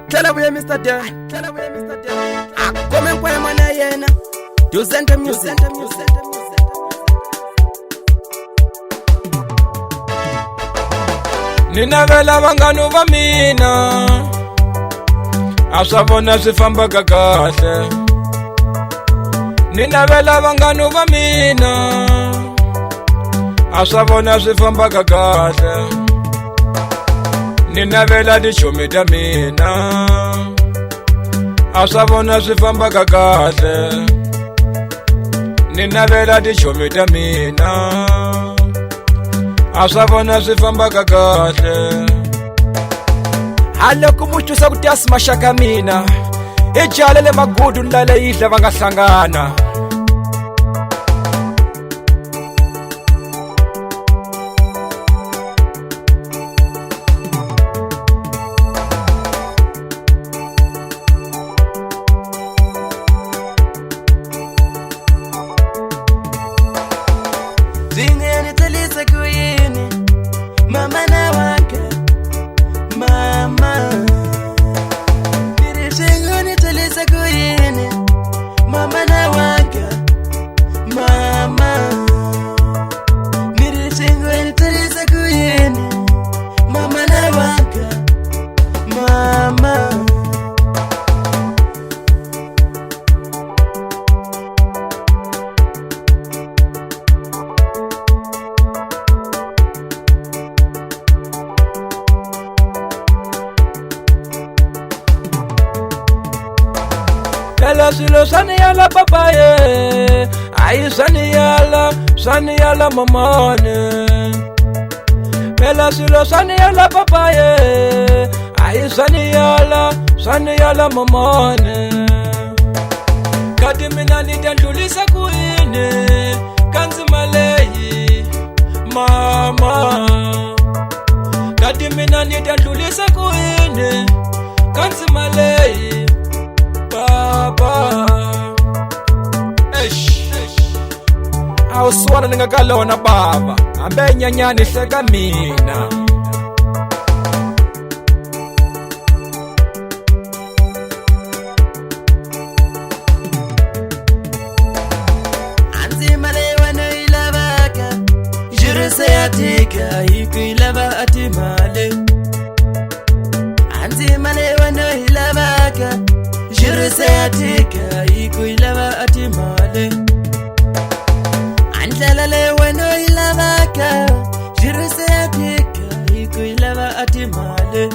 Tell away Mr. Dan. I come and play my name. You send them, you send them, you send them. Ninavela vanganu va mina a swa vona swi fambaka kahle. Ninavela vanganu va mina a swa vona swi fambaka kahle. Ninavela tichomi ta mina a swa vona swi fambaka kahle. Ninavela tichomi ta mina a swa vona swi fambaka kahle. Haloko muchusa ku tiasi maxaka mina I jale le magudu ndlale yidla va nga hlangana. Zingeni telisa kuyini mama na wake mama. Zingeni telisa kuyini mama na wake mama. Zingeni telisa kuyini mama na wake mama. Ela silo sani yala papaye, ay sani yala mamane. Ela silo sani yala papaye, ay sani yala mamane. Kati mina nitandulisa kuine, kanzi maleyi mama. Kati mina nitandulisa kuine, kanzi maleyi baba. Awuswana ningakalona baba, ambe nyanyani hleka mina. Anzi male wano ilabaka, jiruse atika ilaba atimale. Anzi male wano ilabaka, jiruse atika ilaba atimale. Andlala le wano ilabaka, jiruse atika ilaba atimale.